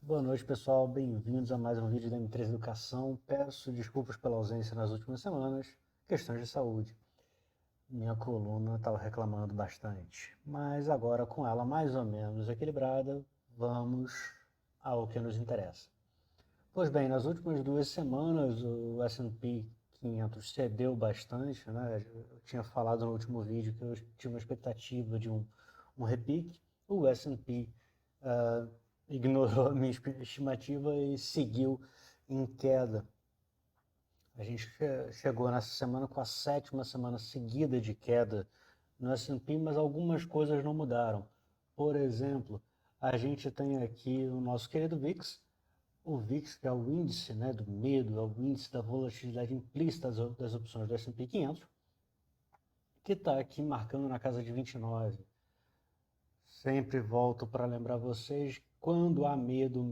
Boa noite, pessoal. Bem-vindos a mais um vídeo da M3 Educação. Peço desculpas pela ausência nas últimas semanas, questões de saúde. Minha coluna estava reclamando bastante, mas agora com ela mais ou menos equilibrada, vamos ao que nos interessa. Pois bem, nas últimas 2 semanas o S&P 500 cedeu bastante, né? Eu tinha falado no último vídeo que eu tinha uma expectativa de um repique. O S&P ignorou a minha estimativa e seguiu em queda. A gente chegou nessa semana com a 7ª semana seguida de queda no S&P, mas algumas coisas não mudaram. Por exemplo, a gente tem aqui o nosso querido VIX, o VIX, que é o índice, né, do medo, é o índice da volatilidade implícita das opções do S&P 500, que está aqui marcando na casa de 29. Sempre volto para lembrar vocês, quando há medo,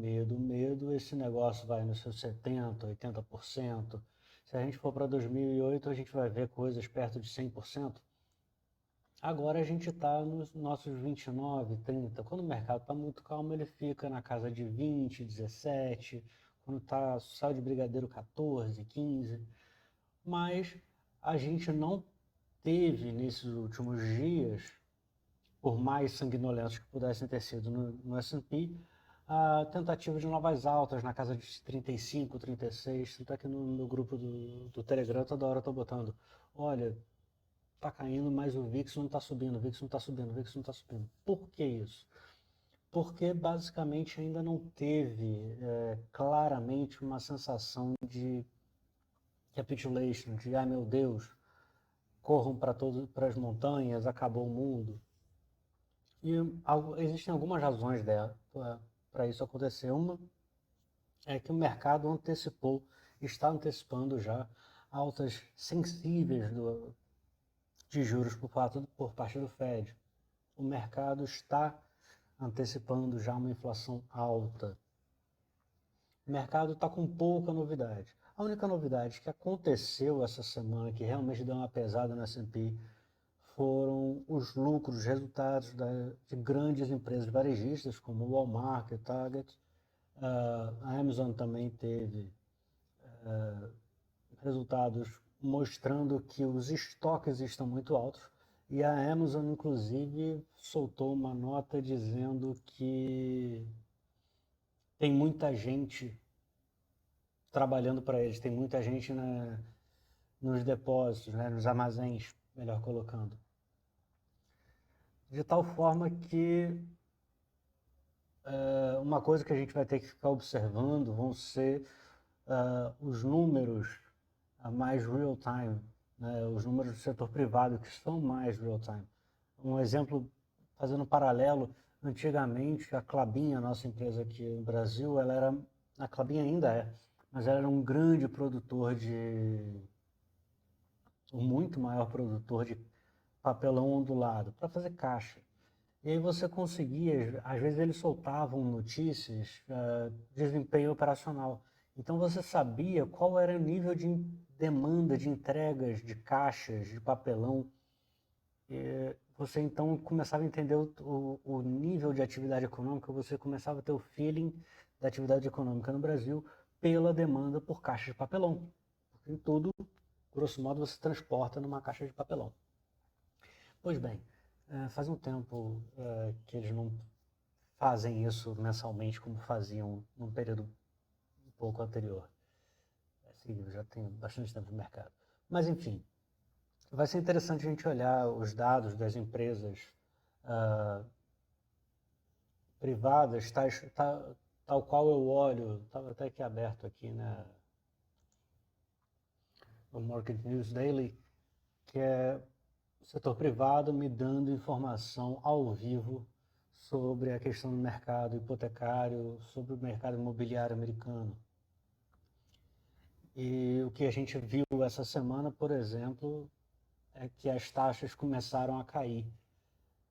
esse negócio vai nos seus 70%, 80%. Se a gente for para 2008, a gente vai ver coisas perto de 100%. Agora a gente está nos nossos 29, 30. Quando o mercado está muito calmo, ele fica na casa de 20, 17. Quando está sal de brigadeiro, 14, 15. Mas a gente não teve nesses últimos dias, por mais sanguinolentos que pudessem ter sido no S&P, a tentativa de novas altas na casa de 35, 36. Tanto é que no grupo do Telegram toda hora eu estou botando, olha, está caindo, mas o VIX não está subindo, o VIX não está subindo, o VIX não está subindo. Por que isso? Porque basicamente ainda não teve claramente uma sensação de capitulation, de ai meu Deus, corram para as montanhas, acabou o mundo. E existem algumas razões para isso acontecer. Uma é que o mercado antecipou, está antecipando já altas sensíveis de juros por parte do Fed. O mercado está antecipando já uma inflação alta. O mercado está com pouca novidade. A única novidade que aconteceu essa semana, que realmente deu uma pesada no S&P, foram os lucros, os resultados de grandes empresas varejistas, como o Walmart, o Target. A Amazon também teve resultados mostrando que os estoques estão muito altos. E a Amazon, inclusive, soltou uma nota dizendo que tem muita gente trabalhando para eles, tem muita gente nos depósitos, né, nos armazéns, melhor colocando. De tal forma que uma coisa que a gente vai ter que ficar observando vão ser os números mais real-time, né, os números do setor privado que são mais real-time. Um exemplo, fazendo um paralelo, antigamente a Klabin, a nossa empresa aqui no Brasil, a Klabin ainda é, mas ela era um grande produtor um muito maior produtor de papelão ondulado para fazer caixa. E aí você conseguia, às vezes eles soltavam notícias, desempenho operacional. Então você sabia qual era o nível de demanda de entregas de caixas, de papelão. E você então começava a entender o nível de atividade econômica, você começava a ter o feeling da atividade econômica no Brasil pela demanda por caixas de papelão. Porque em tudo, grosso modo, você transporta numa caixa de papelão. Pois bem, faz um tempo que eles não fazem isso mensalmente como faziam num período um pouco anterior. Assim, já tem bastante tempo no mercado. Mas enfim, vai ser interessante a gente olhar os dados das empresas privadas, tal qual eu olho, estava até aqui aberto aqui, né, o Market News Daily, que é o setor privado me dando informação ao vivo sobre a questão do mercado hipotecário, sobre o mercado imobiliário americano. E o que a gente viu essa semana, por exemplo, é que as taxas começaram a cair.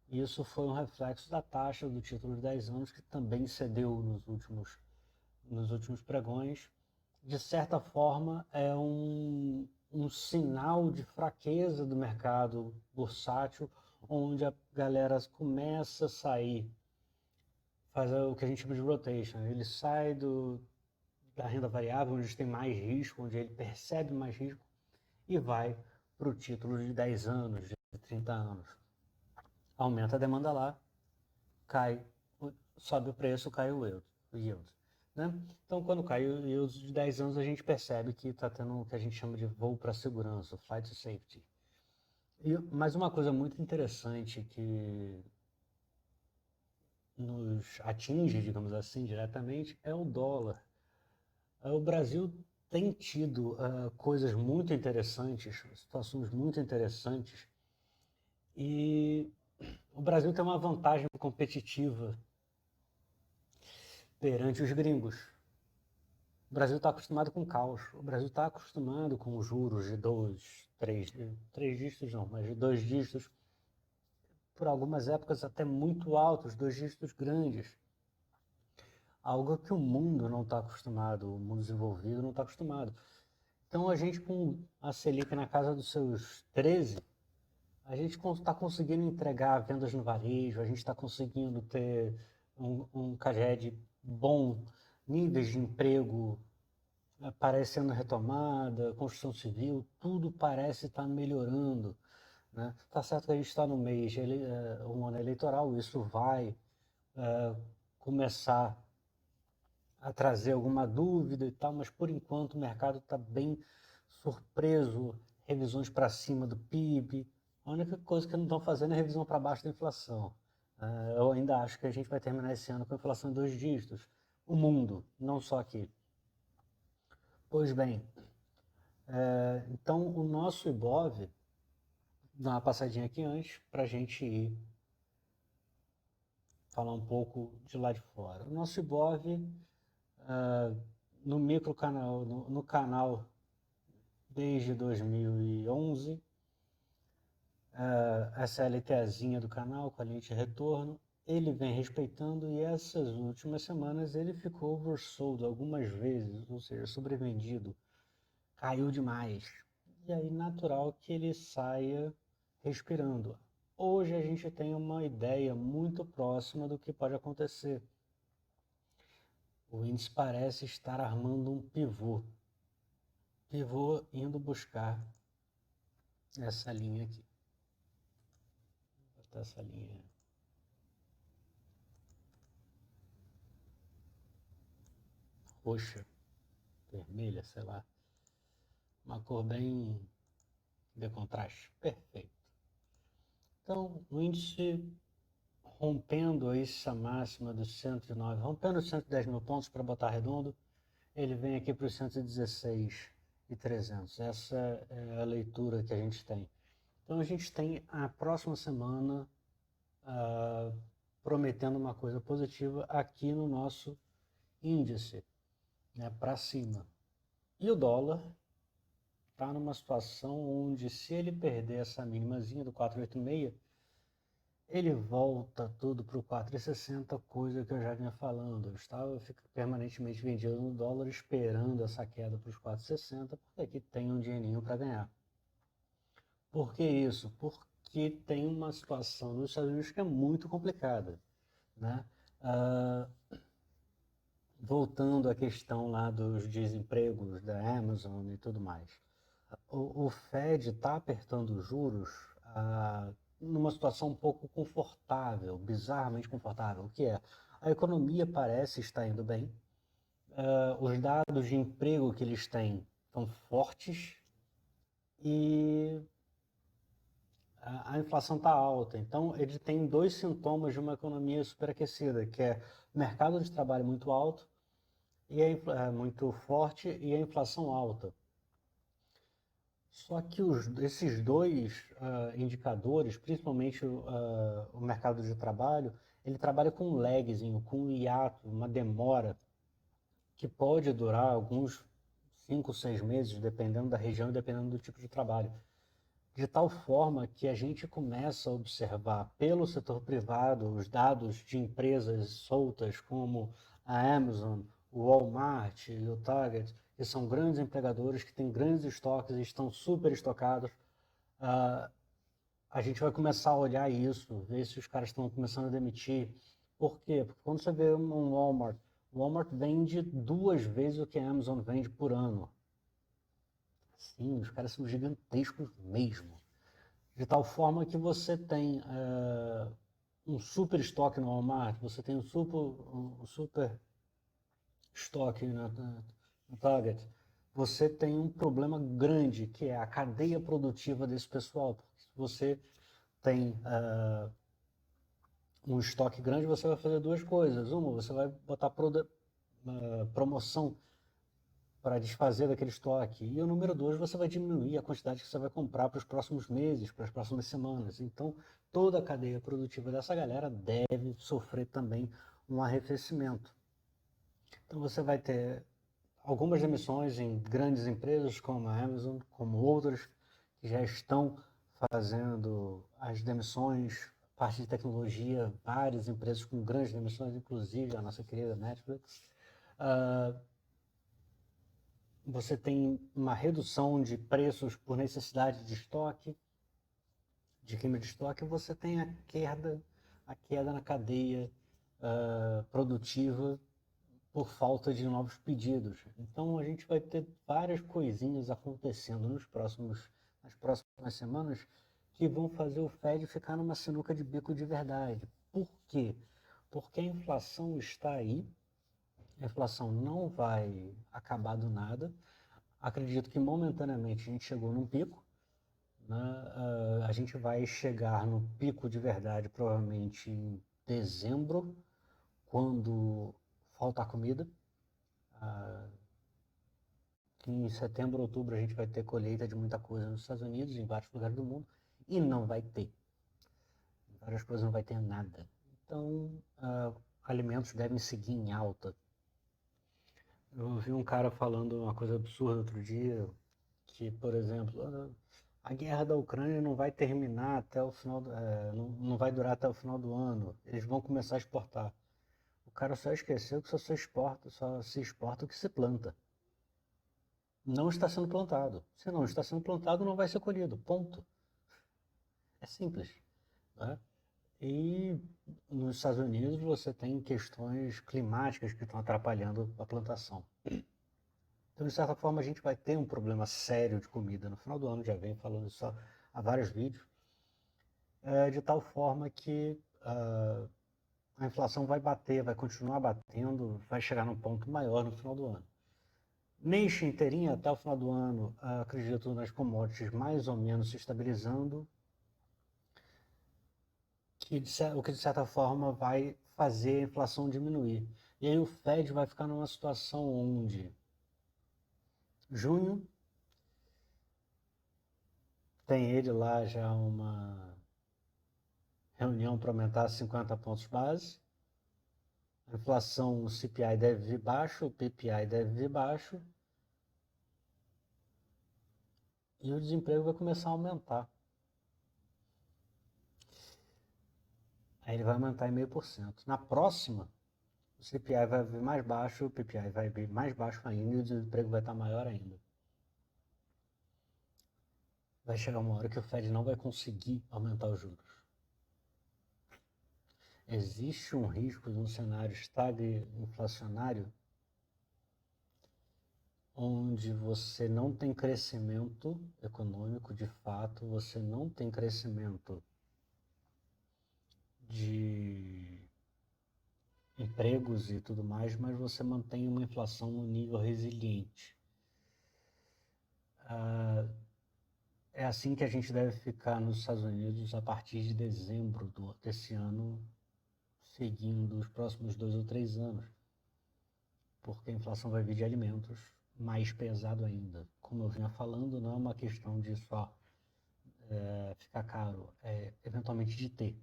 Isso foi um reflexo da taxa do título de 10 anos, que também cedeu nos últimos pregões. De certa forma, é um sinal de fraqueza do mercado bursátil, onde a galera começa a sair faz o que a gente chama de rotation. Ele sai da renda variável, onde tem mais risco, onde ele percebe mais risco, e vai para o título de 10 anos, de 30 anos. Aumenta a demanda lá, sobe o preço, cai o yield. Né? Então, quando cai o yield de 10 anos, a gente percebe que está tendo o que a gente chama de voo para segurança, flight to safety. Mas uma coisa muito interessante que nos atinge, digamos assim, diretamente, é o dólar. O Brasil tem tido coisas muito interessantes, situações muito interessantes, e o Brasil tem uma vantagem competitiva perante os gringos. O Brasil está acostumado com caos, o Brasil está acostumado com juros de três dígitos não, mas de 2 dígitos, por algumas épocas até muito altos, 2 dígitos grandes. Algo que o mundo não está acostumado, o mundo desenvolvido não está acostumado. Então a gente com a Selic na casa dos seus 13, a gente está conseguindo entregar vendas no varejo, a gente está conseguindo ter um CAGED bom, níveis de emprego parecendo retomada, construção civil, tudo parece estar melhorando. Né? Tá certo que a gente está no mês, um ano eleitoral, isso vai começar a trazer alguma dúvida e tal, mas por enquanto o mercado está bem surpreso, revisões para cima do PIB. A única coisa que não estão fazendo é revisão para baixo da inflação. Eu ainda acho que a gente vai terminar esse ano com a inflação em 2 dígitos. O mundo, não só aqui. Pois bem, então o nosso Ibov, dá uma passadinha aqui antes, para a gente ir falar um pouco de lá de fora. O nosso Ibov, no microcanal, no canal desde 2011, essa LTAzinha do canal com a linha de retorno, ele vem respeitando e essas últimas semanas ele ficou oversold algumas vezes, ou seja, sobrevendido, caiu demais. E aí natural que ele saia respirando. Hoje a gente tem uma ideia muito próxima do que pode acontecer. O índice parece estar armando um pivô indo buscar essa linha aqui. Vou botar essa linha roxa, vermelha, sei lá. Uma cor bem de contraste. Perfeito. Então, o índice rompendo essa máxima dos 109, rompendo os 110 mil pontos para botar redondo, ele vem aqui para os 116.300. Essa é a leitura que a gente tem. Então a gente tem a próxima semana prometendo uma coisa positiva aqui no nosso índice, né, para cima. E o dólar está numa situação onde, se ele perder essa mínimazinha do 486, ele volta tudo para o 4,60, coisa que eu já vinha falando. Eu estava permanentemente vendido no dólar, esperando essa queda para os 4,60, porque aqui tem um dinheirinho para ganhar. Por que isso? Porque tem uma situação nos Estados Unidos que é muito complicada. Né? Voltando à questão lá dos desempregos da Amazon e tudo mais. O Fed está apertando os juros numa situação um pouco confortável, bizarramente confortável, o que é, a economia parece estar indo bem, os dados de emprego que eles têm estão fortes e a inflação está alta. Então, ele tem dois sintomas de uma economia superaquecida, que é o mercado de trabalho muito alto, e muito forte, e a inflação alta. Só que esses dois indicadores, principalmente o mercado de trabalho, ele trabalha com um lagzinho, com um hiato, uma demora, que pode durar alguns 5, 6 meses, dependendo da região e dependendo do tipo de trabalho. De tal forma que a gente começa a observar pelo setor privado os dados de empresas soltas como a Amazon, o Walmart e o Target, que são grandes empregadores, que têm grandes estoques e estão super estocados. A gente vai começar a olhar isso, ver se os caras estão começando a demitir, Por quê? Porque quando você vê um Walmart, o Walmart vende 2 vezes o que a Amazon vende por ano. Sim, os caras são gigantescos mesmo. De tal forma que você tem um super estoque no Walmart, você tem um super estoque no Target, você tem um problema grande, que é a cadeia produtiva desse pessoal. Porque se você tem um estoque grande, você vai fazer duas coisas. Uma, você vai botar promoção para desfazer daquele estoque. E o número dois, você vai diminuir a quantidade que você vai comprar para os próximos meses, para as próximas semanas. Então, toda a cadeia produtiva dessa galera deve sofrer também um arrefecimento. Então, você vai ter algumas demissões em grandes empresas como a Amazon, como outras que já estão fazendo as demissões, parte de tecnologia, várias empresas com grandes demissões, inclusive a nossa querida Netflix. Você tem uma redução de preços por necessidade de estoque, de queima de estoque, você tem a queda na cadeia produtiva por falta de novos pedidos. Então a gente vai ter várias coisinhas acontecendo nas próximas semanas que vão fazer o Fed ficar numa sinuca de bico de verdade. Por quê? Porque a inflação está aí, a inflação não vai acabar do nada. Acredito que momentaneamente a gente chegou num pico, né? A gente vai chegar no pico de verdade provavelmente em dezembro, quando faltar comida. Que em setembro, outubro a gente vai ter colheita de muita coisa nos Estados Unidos, em vários lugares do mundo, e não vai ter. Em várias coisas não vai ter nada. Então, alimentos devem seguir em alta. Eu ouvi um cara falando uma coisa absurda outro dia, que, por exemplo, a guerra da Ucrânia não vai terminar até o final, não vai durar até o final do ano. Eles vão começar a exportar. O cara só esqueceu que só se exporta o que se planta. Não está sendo plantado. Se não está sendo plantado, não vai ser colhido. Ponto. É simples, né? E nos Estados Unidos você tem questões climáticas que estão atrapalhando a plantação. Então, de certa forma, a gente vai ter um problema sério de comida. No final do ano já vem falando isso há vários vídeos, de tal forma que a inflação vai bater, vai continuar batendo, vai chegar num ponto maior no final do ano. Mês inteirinho, até o final do ano, acredito nas commodities mais ou menos se estabilizando, o que de certa forma vai fazer a inflação diminuir. E aí o Fed vai ficar numa situação onde junho tem ele lá já uma reunião para aumentar 50 pontos base, a inflação, o CPI deve vir baixo, o PPI deve vir baixo, e o desemprego vai começar a aumentar. Aí ele vai aumentar em 0,5%. Na próxima, o CPI vai vir mais baixo, o PPI vai vir mais baixo ainda e o desemprego vai estar maior ainda. Vai chegar uma hora que o Fed não vai conseguir aumentar os juros. Existe um risco de um cenário estagflacionário onde você não tem crescimento econômico de fato, você não tem crescimento de empregos e tudo mais, mas você mantém uma inflação no nível resiliente. É assim que a gente deve ficar nos Estados Unidos a partir de dezembro desse ano, seguindo os próximos 2 ou 3 anos, porque a inflação vai vir de alimentos, mais pesado ainda. Como eu vinha falando, não é uma questão de só ficar caro, é eventualmente de ter.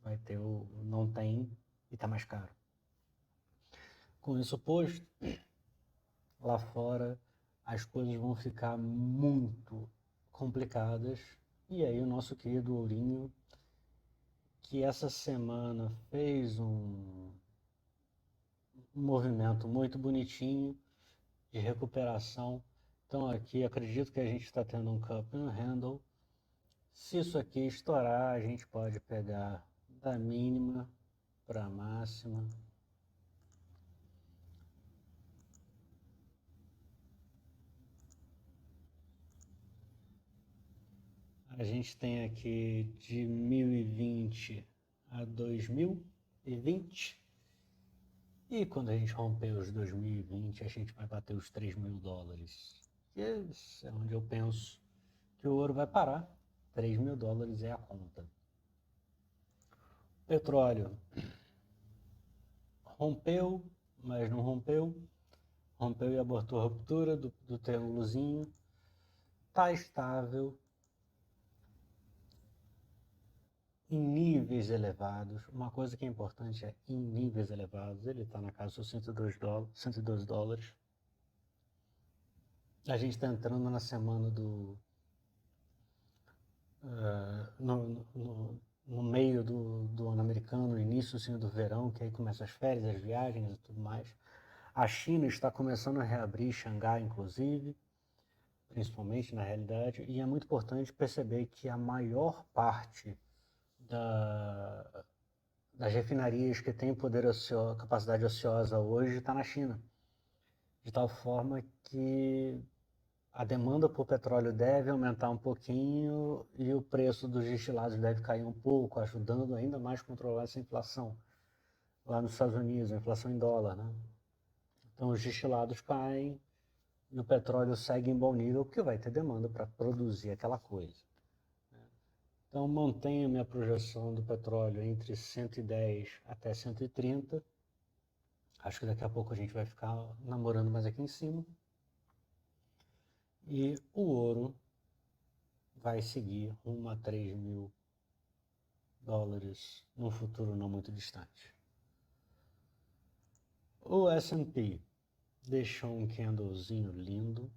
Vai ter o não tem e está mais caro. Com isso posto, lá fora as coisas vão ficar muito complicadas. E aí o nosso querido Ourinho, que essa semana fez um movimento muito bonitinho de recuperação. Então aqui acredito que a gente está tendo um cup and handle. Se isso aqui estourar, a gente pode pegar da mínima para máxima. A gente tem aqui de 1020 a 2020. E quando a gente romper os 2020, a gente vai bater os 3.000 dólares. Esse é onde eu penso que o ouro vai parar. 3.000 dólares é a conta. Petróleo rompeu, mas não rompeu. Rompeu e abortou a ruptura do triângulozinho. Está estável em níveis elevados. Uma coisa que é importante é em níveis elevados. Ele está na casa dos 112 dólares. A gente está entrando na semana no meio do ano americano, início assim, do verão, que aí começa as férias, as viagens e tudo mais. A China está começando a reabrir, Xangai inclusive, principalmente na realidade, e é muito importante perceber que a maior parte das refinarias que têm capacidade ociosa hoje está na China, de tal forma que a demanda por petróleo deve aumentar um pouquinho e o preço dos destilados deve cair um pouco, ajudando ainda mais a controlar essa inflação. Lá nos Estados Unidos, a inflação em dólar, né? Então os destilados caem e o petróleo segue em bom nível, porque vai ter demanda para produzir aquela coisa. Então mantenho a minha projeção do petróleo entre 110 até 130. Acho que daqui a pouco a gente vai ficar namorando mais aqui em cima. E o ouro vai seguir rumo a 3.000 dólares num futuro não muito distante. O S&P deixou um candlezinho lindo.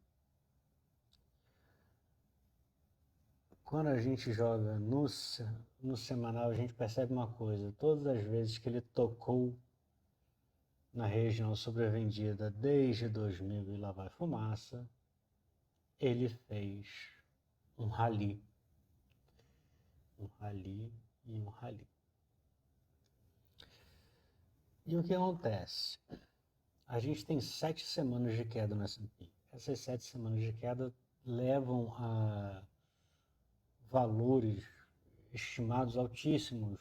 Quando a gente joga no semanal, a gente percebe uma coisa. Todas as vezes que ele tocou na região sobrevendida desde 2000 e lá vai fumaça, ele fez um rally. Um rally e um rally. E o que acontece? A gente tem 7 semanas de queda no S&P. Essas 7 semanas de queda levam a valores estimados altíssimos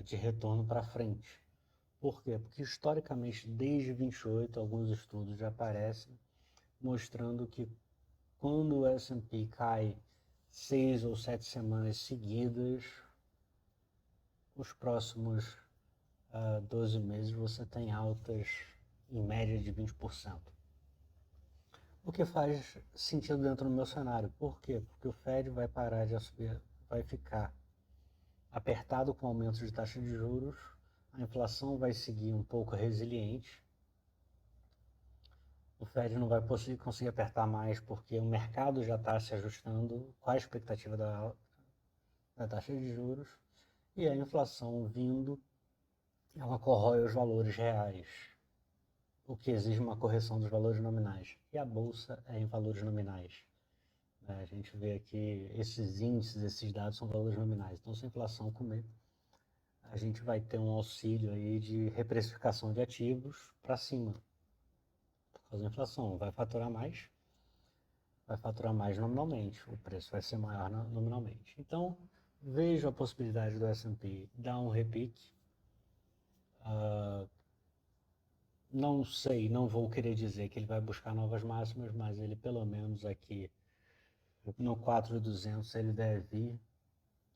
de retorno para frente. Por quê? Porque historicamente, desde 28, alguns estudos já aparecem mostrando que quando o S&P cai 6 ou 7 semanas seguidas, os próximos 12 meses você tem altas em média de 20%. O que faz sentido dentro do meu cenário. Por quê? Porque o Fed vai parar de subir, vai ficar apertado com o aumento de taxa de juros, a inflação vai seguir um pouco resiliente, o Fed não vai conseguir apertar mais porque o mercado já está se ajustando com a expectativa da taxa de juros, e a inflação vindo, ela corrói os valores reais, o que exige uma correção dos valores nominais. E a bolsa é em valores nominais. A gente vê aqui esses índices, esses dados são valores nominais. Então, se a inflação comer, a gente vai ter um auxílio aí de reprecificação de ativos para cima. Por causa da inflação, vai faturar mais nominalmente, o preço vai ser maior nominalmente. Então, vejo a possibilidade do S&P dar um repique. Não sei, não vou querer dizer que ele vai buscar novas máximas, mas ele pelo menos aqui no 4.200 ele deve ir,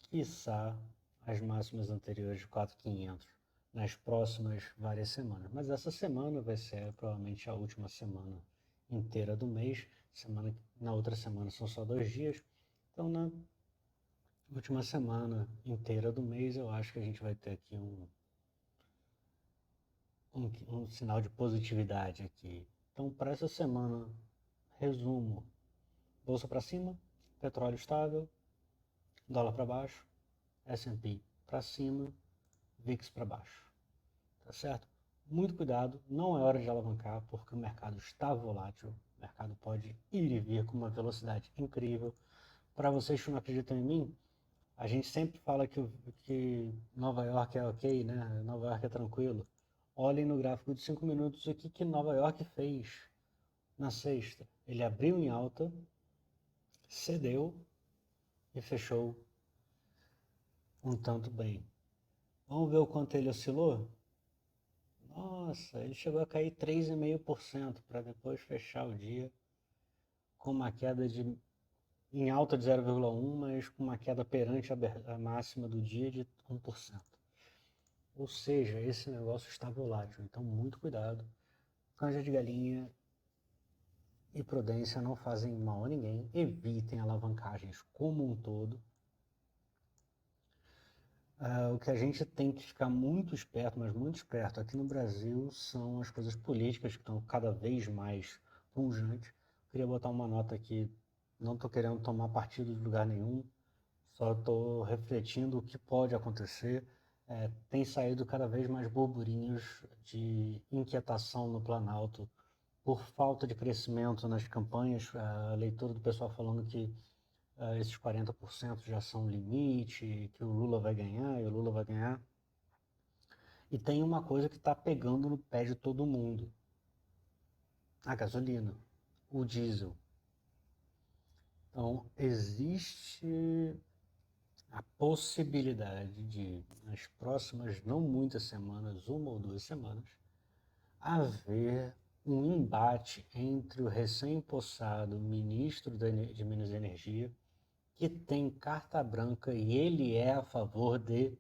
quiçá, as máximas anteriores de 4.500 nas próximas várias semanas. Mas essa semana vai ser provavelmente a última semana inteira do mês. Na outra semana são só 2 dias. Então, na última semana inteira do mês, eu acho que a gente vai ter aqui um sinal de positividade aqui. Então, para essa semana, resumo: bolsa para cima, petróleo estável, dólar para baixo, S&P para cima, VIX para baixo. Tá certo? Muito cuidado, não é hora de alavancar, porque o mercado está volátil, o mercado pode ir e vir com uma velocidade incrível. Para vocês que não acreditam em mim, A gente sempre fala que Nova York é ok, né? Nova York é tranquilo. Olhem no gráfico de 5 minutos o que Nova York fez na sexta. Ele abriu em alta, cedeu e fechou um tanto bem. Vamos ver o quanto ele oscilou? Nossa, ele chegou a cair 3,5% para depois fechar o dia com uma queda em alta de 0,1, mas com uma queda perante a máxima do dia de 1%. Ou seja, esse negócio está volátil, então muito cuidado. Canja de galinha e prudência não fazem mal a ninguém. Evitem alavancagens como um todo. O que a gente tem que ficar muito esperto, mas muito esperto aqui no Brasil, são as coisas políticas que estão cada vez mais punjantes. Queria botar uma nota aqui, não estou querendo tomar partido de lugar nenhum, só estou refletindo o que pode acontecer. Tem saído cada vez mais burburinhos de inquietação no Planalto por falta de crescimento nas campanhas, a leitura do pessoal falando que esses 40% já são limite, que o Lula vai ganhar e o Lula vai ganhar. E tem uma coisa que está pegando no pé de todo mundo: a gasolina, o diesel. Então, existe a possibilidade de, nas próximas não muitas semanas, 1 ou 2 semanas, haver um embate entre o recém-possado ministro de Minas e Energia, que tem carta branca e ele é a favor de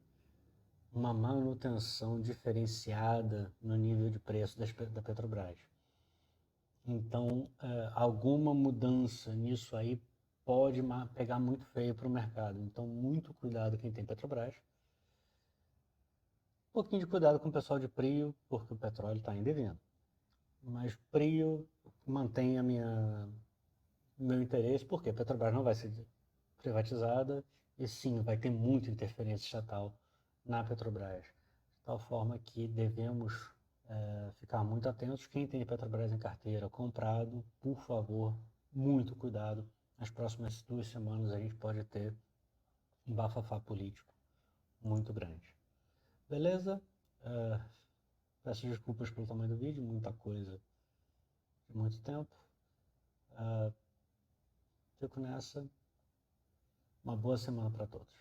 uma manutenção diferenciada no nível de preço da Petrobras. Então, alguma mudança nisso aí pode pegar muito feio para o mercado. Então, muito cuidado quem tem Petrobras. Um pouquinho de cuidado com o pessoal de Prio, porque o petróleo está em devendo. Mas Prio mantém meu interesse, porque a Petrobras não vai ser privatizada e sim, vai ter muita interferência estatal na Petrobras. De tal forma que devemos ficar muito atentos. Quem tem Petrobras em carteira comprado, por favor, muito cuidado. Nas próximas 2 semanas a gente pode ter um bafafá político muito grande. Beleza? Peço desculpas pelo tamanho do vídeo, muita coisa de muito tempo. Fico nessa. Uma boa semana para todos.